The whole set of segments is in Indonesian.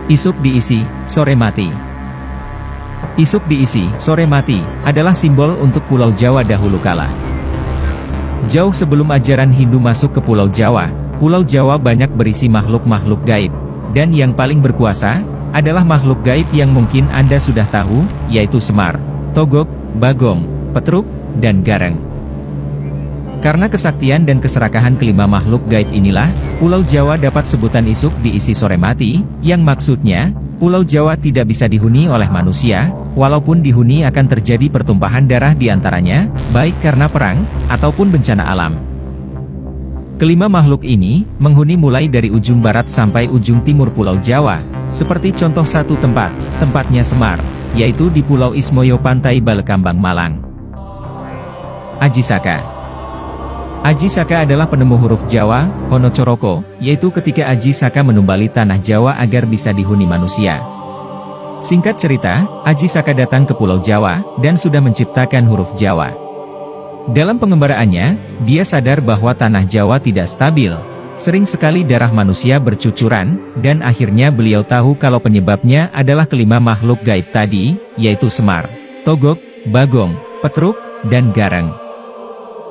Isuk diisi, sore mati. Isuk diisi, sore mati, adalah simbol untuk Pulau Jawa dahulu kala. Jauh sebelum ajaran Hindu masuk ke Pulau Jawa banyak berisi makhluk-makhluk gaib. Dan yang paling berkuasa, adalah makhluk gaib yang mungkin Anda sudah tahu, yaitu Semar, Togog, Bagong, Petruk, dan Gareng. Karena kesaktian dan keserakahan kelima makhluk gaib inilah, Pulau Jawa dapat sebutan isuk diisi sore mati, yang maksudnya, Pulau Jawa tidak bisa dihuni oleh manusia, walaupun dihuni akan terjadi pertumpahan darah di antaranya, baik karena perang, ataupun bencana alam. Kelima makhluk ini, menghuni mulai dari ujung barat sampai ujung timur Pulau Jawa, seperti contoh satu tempatnya Semar, yaitu di Pulau Ismoyo Pantai Balekambang Malang. Aji Saka. Aji Saka adalah penemu huruf Jawa, Hono Coroko, yaitu ketika Aji Saka menumbali tanah Jawa agar bisa dihuni manusia. Singkat cerita, Aji Saka datang ke Pulau Jawa, dan sudah menciptakan huruf Jawa. Dalam pengembaraannya, dia sadar bahwa tanah Jawa tidak stabil, sering sekali darah manusia bercucuran, dan akhirnya beliau tahu kalau penyebabnya adalah kelima makhluk gaib tadi, yaitu Semar, Togog, Bagong, Petruk, dan Gareng.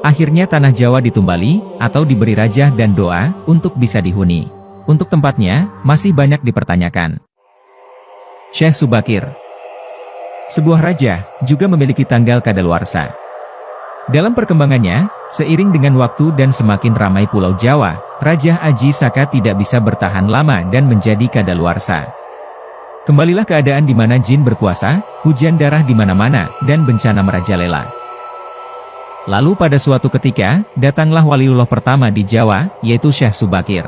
Akhirnya tanah Jawa ditumbali, atau diberi rajah dan doa, untuk bisa dihuni. Untuk tempatnya, masih banyak dipertanyakan. Syekh Subakir. Sebuah raja, juga memiliki tanggal kadaluarsa. Dalam perkembangannya, seiring dengan waktu dan semakin ramai Pulau Jawa, Raja Aji Saka tidak bisa bertahan lama dan menjadi kadaluarsa. Kembalilah keadaan di mana jin berkuasa, hujan darah di mana-mana, dan bencana merajalela. Lalu pada suatu ketika, datanglah waliullah pertama di Jawa, yaitu Syekh Subakir.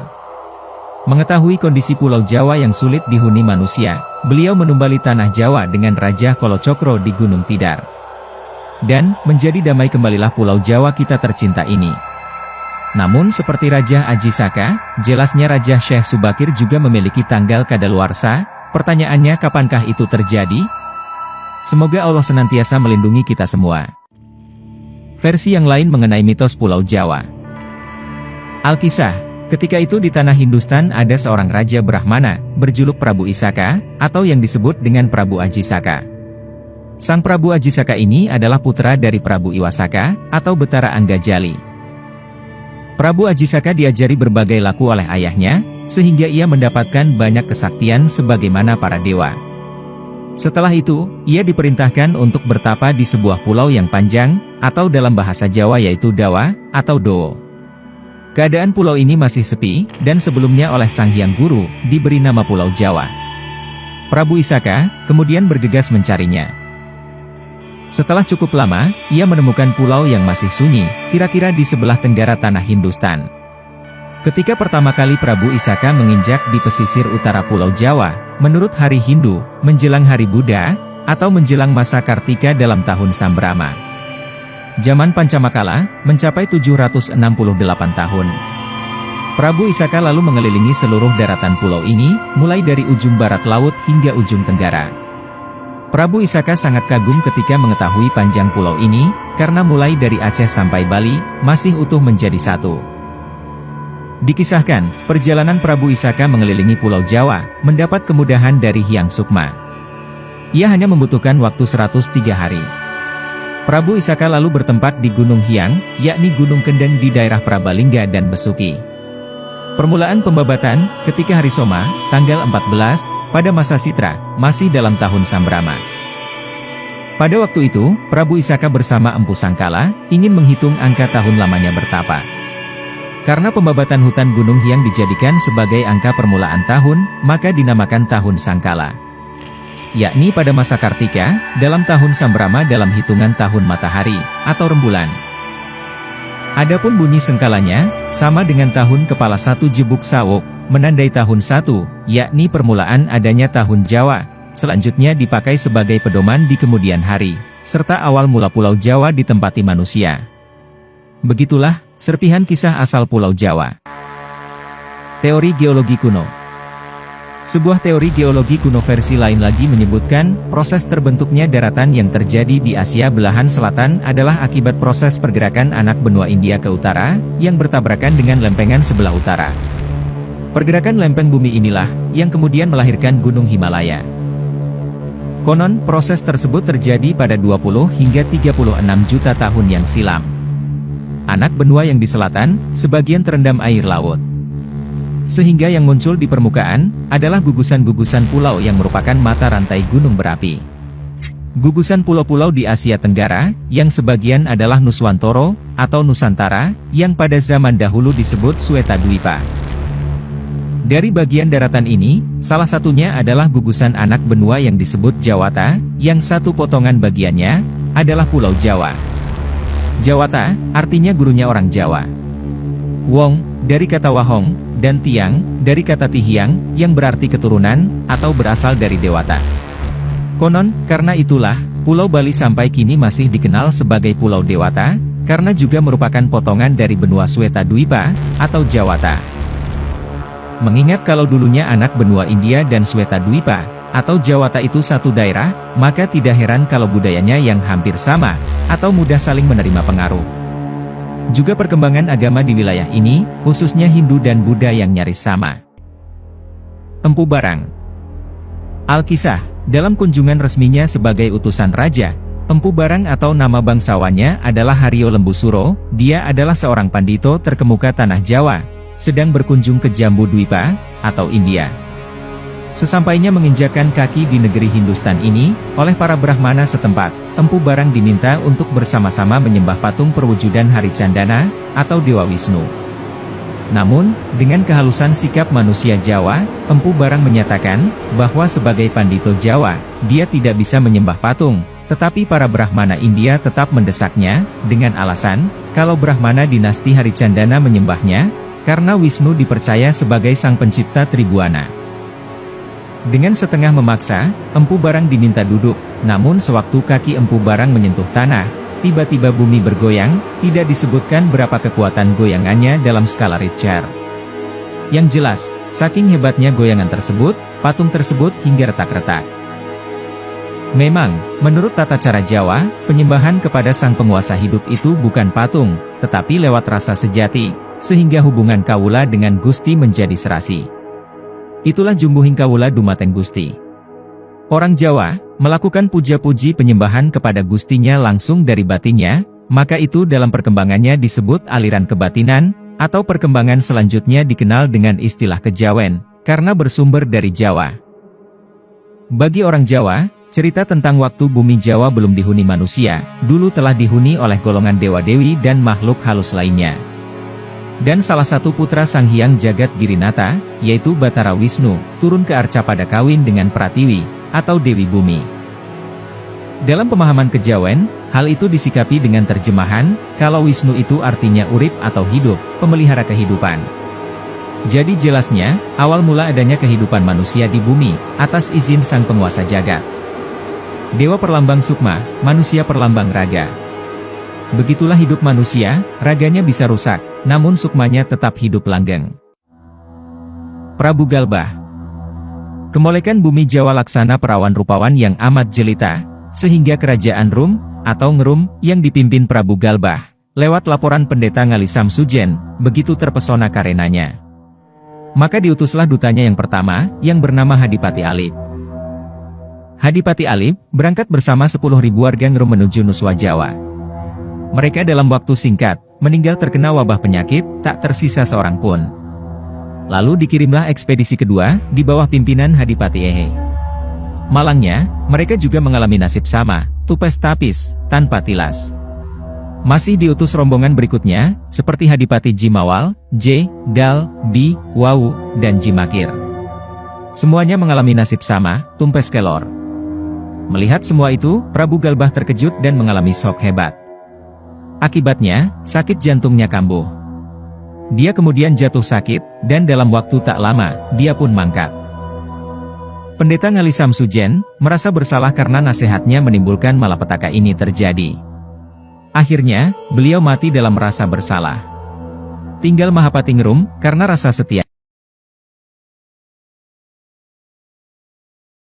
Mengetahui kondisi Pulau Jawa yang sulit dihuni manusia, beliau menumbali tanah Jawa dengan Raja Kolocokro di Gunung Tidar. Dan, menjadi damai kembalilah Pulau Jawa kita tercinta ini. Namun seperti Raja Aji Saka, jelasnya Raja Syekh Subakir juga memiliki tanggal kadaluarsa. Pertanyaannya, kapankah itu terjadi? Semoga Allah senantiasa melindungi kita semua. Versi yang lain mengenai mitos Pulau Jawa. Alkisah, ketika itu di tanah Hindustan ada seorang Raja Brahmana, berjuluk Prabu Isaka, atau yang disebut dengan Prabu Aji Saka. Sang Prabu Aji Saka ini adalah putra dari Prabu Iwasaka, atau Betara Anggajali. Prabu Aji Saka diajari berbagai laku oleh ayahnya, sehingga ia mendapatkan banyak kesaktian sebagaimana para dewa. Setelah itu, ia diperintahkan untuk bertapa di sebuah pulau yang panjang, atau dalam bahasa Jawa yaitu Dawa, atau Dowo. Keadaan pulau ini masih sepi, dan sebelumnya oleh Sang Hyang Guru, diberi nama Pulau Jawa. Prabu Isaka, kemudian bergegas mencarinya. Setelah cukup lama, ia menemukan pulau yang masih sunyi, kira-kira di sebelah tenggara tanah Hindustan. Ketika pertama kali Prabu Isaka menginjak di pesisir utara Pulau Jawa, menurut hari Hindu, menjelang hari Buddha, atau menjelang masa Kartika dalam tahun Sambrama. Zaman Pancamakala, mencapai 768 tahun. Prabu Isaka lalu mengelilingi seluruh daratan pulau ini, mulai dari ujung barat laut hingga ujung tenggara. Prabu Isaka sangat kagum ketika mengetahui panjang pulau ini, karena mulai dari Aceh sampai Bali, masih utuh menjadi satu. Dikisahkan, perjalanan Prabu Isaka mengelilingi Pulau Jawa, mendapat kemudahan dari Hyang Sukma. Ia hanya membutuhkan waktu 103 hari. Prabu Isaka lalu bertempat di Gunung Hyang, yakni Gunung Kendeng di daerah Prabalingga dan Besuki. Permulaan pembabatan, ketika hari Soma, tanggal 14, pada masa Sitra, masih dalam tahun Sambrama. Pada waktu itu, Prabu Isaka bersama Empu Sangkala, ingin menghitung angka tahun lamanya bertapa. Karena pembabatan hutan Gunung Hyang dijadikan sebagai angka permulaan tahun, maka dinamakan tahun Sangkala. Yakni pada masa Kartika, dalam tahun Sambrama dalam hitungan tahun matahari, atau rembulan. Adapun bunyi sengkalanya, sama dengan tahun kepala 1 Jebuk Sawok, menandai tahun 1, yakni permulaan adanya tahun Jawa, selanjutnya dipakai sebagai pedoman di kemudian hari, serta awal mula Pulau Jawa ditempati manusia. Begitulah, serpihan kisah asal Pulau Jawa. Teori geologi kuno. Sebuah teori geologi kuno versi lain lagi menyebutkan, proses terbentuknya daratan yang terjadi di Asia belahan selatan adalah akibat proses pergerakan anak benua India ke utara, yang bertabrakan dengan lempengan sebelah utara. Pergerakan lempeng bumi inilah yang kemudian melahirkan Gunung Himalaya. Konon, proses tersebut terjadi pada 20 hingga 36 juta tahun yang silam. Anak benua yang di selatan, sebagian terendam air laut. Sehingga yang muncul di permukaan, adalah gugusan-gugusan pulau yang merupakan mata rantai gunung berapi. Gugusan pulau-pulau di Asia Tenggara, yang sebagian adalah Nuswantoro, atau Nusantara, yang pada zaman dahulu disebut Swetadwipa. Dari bagian daratan ini, salah satunya adalah gugusan anak benua yang disebut Jawata, yang satu potongan bagiannya adalah Pulau Jawa. Jawata, artinya gurunya orang Jawa. Wong, dari kata Wahong, dan Tiang, dari kata Tihiang, yang berarti keturunan, atau berasal dari Dewata. Konon, karena itulah, Pulau Bali sampai kini masih dikenal sebagai Pulau Dewata, karena juga merupakan potongan dari benua Swetadwipa, atau Jawata. Mengingat kalau dulunya anak benua India dan Swetadwipa, atau Jawata itu satu daerah, maka tidak heran kalau budayanya yang hampir sama, atau mudah saling menerima pengaruh. Juga perkembangan agama di wilayah ini, khususnya Hindu dan Buddha yang nyaris sama. Empu Barang. Alkisah, dalam kunjungan resminya sebagai utusan raja, Empu Barang atau nama bangsawannya adalah Haryo Lembusuro, dia adalah seorang pandito terkemuka tanah Jawa, sedang berkunjung ke Jambu Dwipa, atau India. Sesampainya menginjakkan kaki di negeri Hindustan ini, oleh para Brahmana setempat, Empu Barang diminta untuk bersama-sama menyembah patung perwujudan Hari Candana, atau Dewa Wisnu. Namun, dengan kehalusan sikap manusia Jawa, Empu Barang menyatakan, bahwa sebagai pandito Jawa, dia tidak bisa menyembah patung, tetapi para Brahmana India tetap mendesaknya, dengan alasan, kalau Brahmana dinasti Hari Candana menyembahnya, karena Wisnu dipercaya sebagai sang pencipta Tribuana. Dengan setengah memaksa, Empu Barang diminta duduk, namun sewaktu kaki Empu Barang menyentuh tanah, tiba-tiba bumi bergoyang, tidak disebutkan berapa kekuatan goyangannya dalam skala Richter. Yang jelas, saking hebatnya goyangan tersebut, patung tersebut hingga retak-retak. Memang, menurut tata cara Jawa, penyembahan kepada sang penguasa hidup itu bukan patung, tetapi lewat rasa sejati, sehingga hubungan kawula dengan Gusti menjadi serasi. Itulah jumbuhing kawula dumateng Gusti. Orang Jawa, melakukan puja-puji penyembahan kepada Gustinya langsung dari batinnya, maka itu dalam perkembangannya disebut aliran kebatinan, atau perkembangan selanjutnya dikenal dengan istilah kejawen, karena bersumber dari Jawa. Bagi orang Jawa, cerita tentang waktu bumi Jawa belum dihuni manusia, dulu telah dihuni oleh golongan dewa-dewi dan makhluk halus lainnya. Dan salah satu putra Sang Hyang Jagat Girinata, yaitu Batara Wisnu, turun ke arca pada kawin dengan Pratiwi, atau Dewi Bumi. Dalam pemahaman kejawen, hal itu disikapi dengan terjemahan, kalau Wisnu itu artinya urip atau hidup, pemelihara kehidupan. Jadi jelasnya, awal mula adanya kehidupan manusia di bumi, atas izin sang penguasa jagat. Dewa perlambang sukma, manusia perlambang raga. Begitulah hidup manusia, raganya bisa rusak, namun sukmanya tetap hidup langgeng. Prabu Galbah. Kemolekan bumi Jawa laksana perawan rupawan yang amat jelita, sehingga kerajaan Rum, atau Ngerum, yang dipimpin Prabu Galbah, lewat laporan pendeta Ngali Samsujen, begitu terpesona karenanya. Maka diutuslah dutanya yang pertama, yang bernama Hadipati Alip. Hadipati Alip, berangkat bersama 10.000 warga Ngerum menuju Nuswa Jawa. Mereka dalam waktu singkat, meninggal terkena wabah penyakit, tak tersisa seorang pun. Lalu dikirimlah ekspedisi kedua, di bawah pimpinan Hadipati Ehe. Malangnya, mereka juga mengalami nasib sama, tupes tapis, tanpa tilas. Masih diutus rombongan berikutnya, seperti Hadipati Jimawal, J, Dal, Bi, Wawu, dan Jimakir. Semuanya mengalami nasib sama, tumpes kelor. Melihat semua itu, Prabu Galbah terkejut dan mengalami shock hebat. Akibatnya, sakit jantungnya kambuh. Dia kemudian jatuh sakit, dan dalam waktu tak lama, dia pun mangkat. Pendeta Ngali Samsujen, merasa bersalah karena nasihatnya menimbulkan malapetaka ini terjadi. Akhirnya, beliau mati dalam rasa bersalah. Tinggal Mahapati Ngerum, karena rasa setia.